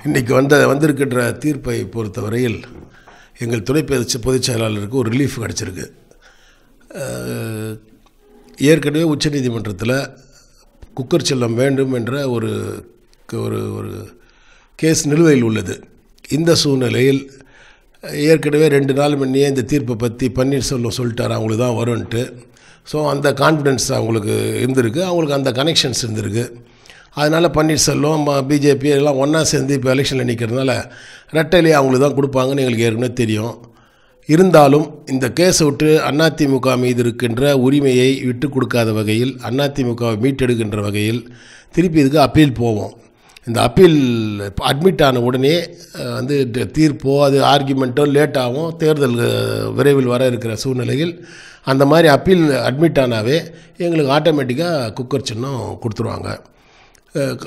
இன்றைக்கி வந்திருக்கின்ற தீர்ப்பை பொறுத்தவரையில் எங்கள் துணை பொதுச் செயலாளருக்கு ஒரு ரிலீஃப் கிடச்சிருக்கு. ஏற்கனவே உச்சநீதிமன்றத்தில் குக்கர் சின்னம் வேண்டும் என்ற ஒரு ஒரு கேஸ் நிலுவையில் உள்ளது. இந்த சூழ்நிலையில் ஏற்கனவே 2 நாள் முன்னே இந்த தீர்ப்பை பற்றி பன்னீர்செல்வம் சொல்லிட்டார், அவங்களுக்கு தான் வரும்ன்ட்டு. ஸோ அந்த கான்ஃபிடென்ஸ் அவங்களுக்கு இருந்திருக்கு, அவங்களுக்கு அந்த கனெக்ஷன்ஸ் இருந்திருக்கு. அதனால் பன்னீர்செல்வம் பிஜேபி எல்லாம் ஒன்றா சேர்ந்து இப்போ எலெக்ஷனில் நிற்கிறதுனால ரெட்டையிலே அவங்களுக்கு தான் கொடுப்பாங்கன்னு எங்களுக்கு ஏற்கனவே தெரியும். இருந்தாலும் இந்த கேஸை விட்டு அதிமுக மீது இருக்கின்ற உரிமையை விட்டு கொடுக்காத வகையில், அதிமுகவை மீட்டெடுக்கின்ற வகையில் திருப்பி இதுக்கு அப்பீல் போவோம். இந்த அப்பீல் அட்மிட் ஆன உடனே தீர்ப்போ அது ஆர்கியூமெண்ட்டோ லேட் ஆகும். தேர்தல் விரைவில் வர இருக்கிற சூழ்நிலையில் அந்த மாதிரி அப்பீல் அட்மிட் ஆனாவே எங்களுக்கு ஆட்டோமேட்டிக்காக குக்கர் சின்னம் கொடுத்துருவாங்க.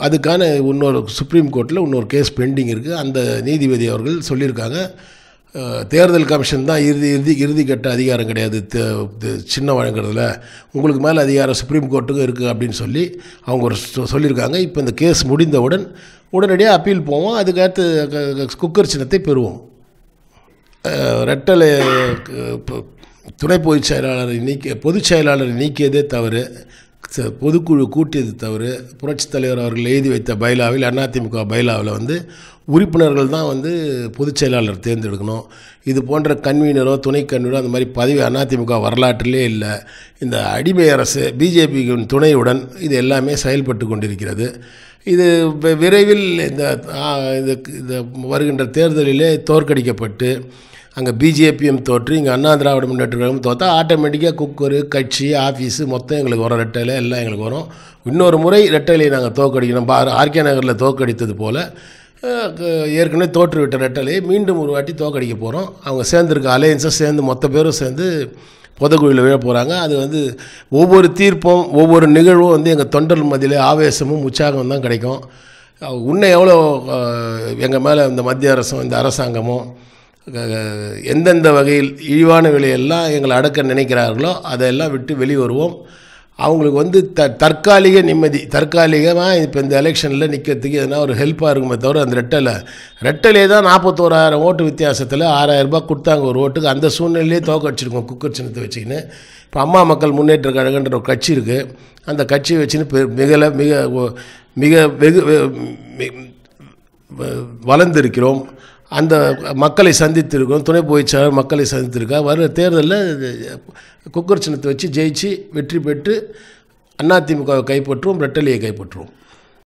அதுக்கான இன்னொரு சுப்ரீம் கோர்ட்டில் இன்னொரு கேஸ் பெண்டிங் இருக்குது. அந்த நீதிபதி அவர்கள் சொல்லியிருக்காங்க, தேர்தல் கமிஷன் தான் இறுதி கட்ட அதிகாரம் கிடையாது சின்னம் வழங்குறதுல, உங்களுக்கு மேலே அதிகாரம் சுப்ரீம் கோர்ட்டுக்கும் இருக்குது அப்படின்னு சொல்லி அவங்க ஒரு சொல்லியிருக்காங்க. இப்போ இந்த கேஸ் முடிந்தவுடன் உடனடியாக அப்பீல் போவோம், அதுக்கடுத்து குக்கர் சின்னத்தை பெறுவோம். ரெட்டலை துணை பொதுச் செயலாளரை நீக்கியதே தவறு, பொதுக்குழு கூட்டியது தவறு. புரட்சித் தலைவர் அவர்கள் எழுதி வைத்த பைலாவில், அதிமுக பைலாவில் உறுப்பினர்கள் தான் பொதுச் செயலாளர் தேர்ந்தெடுக்கணும். இது போன்ற கன்வீனரோ துணை கன்வீனரோ அந்த மாதிரி பதவி அதிமுக வரலாற்றிலே இல்லை. இந்த அடிமை அரசு பிஜேபியின் துணையுடன் இது எல்லாமே செயல்பட்டு கொண்டிருக்கிறது. இது விரைவில் இந்த வருகின்ற தேர்தலிலே தோற்கடிக்கப்பட்டு அங்கே பிஜேபியும் தோற்று இங்கே அண்ணா திராவிட முன்னேற்ற கழகம் தோற்றா ஆட்டோமேட்டிக்காக குக்கரு கட்சி ஆஃபீஸு மொத்தம் எங்களுக்கு வரும், ரெட்டையில் எல்லாம் எங்களுக்கு வரும். இன்னொரு முறை ரெட்டையிலை நாங்கள் தோற்கடிக்கணும். ஆர்கே நகரில் தோற்கடித்தது போல் ஏற்கனவே தோற்றுவிட்ட ரெட்டலையை மீண்டும் ஒரு வாட்டி தோற்கடிக்க போகிறோம். அவங்க சேர்ந்துருக்க அலையன்ஸை சேர்ந்து மொத்த பேரும் சேர்ந்து பொதுக்குழுவில் விழ போகிறாங்க. அது ஒவ்வொரு தீர்ப்பும் ஒவ்வொரு நிகழ்வும் எங்கள் தொண்டர் மத்தியிலே ஆவேசமும் உற்சாகம் தான் கிடைக்கும். இன்னும் எவ்வளோ எங்கள் மேலே இந்த மத்திய அரசும் இந்த அரசாங்கமும் எந்தெந்த வகையில் இழிவான விலையெல்லாம் எங்களை அடக்க நினைக்கிறார்களோ அதையெல்லாம் விட்டு வெளிவருவோம். அவங்களுக்கு தற்காலிக நிம்மதி, தற்காலிகமாக இப்போ இந்த எலெக்ஷனில் நிற்கிறதுக்கு எதனா ஒரு ஹெல்ப்பாக இருக்குமே தவிர அந்த ரெட்டலே தான் 41,000 ஓட்டு வித்தியாசத்தில் 6,000 ரூபாய் கொடுத்தாங்க ஒரு ஓட்டுக்கு. அந்த சூழ்நிலையிலே தோற்கடிச்சிருக்கோம் குக்கர் சின்னத்தை வச்சுக்கின்னு. இப்போ அம்மா மக்கள் முன்னேற்ற கழகன்ற ஒரு கட்சி இருக்குது, அந்த கட்சியை வச்சுன்னு மிக வெகு வளர்ந்திருக்கிறோம். அந்த மக்களை சந்தித்திருக்கிறோம், துணை பொதுச் செயலாளர் மக்களை சந்தித்திருக்கா. வர தேர்தலில் குக்கர் சின்னத்தை வச்சு ஜெயிச்சு வெற்றி பெற்று அதிமுகவை கைப்பற்றுவோம், ரெட்டலையை கைப்பற்றுவோம்.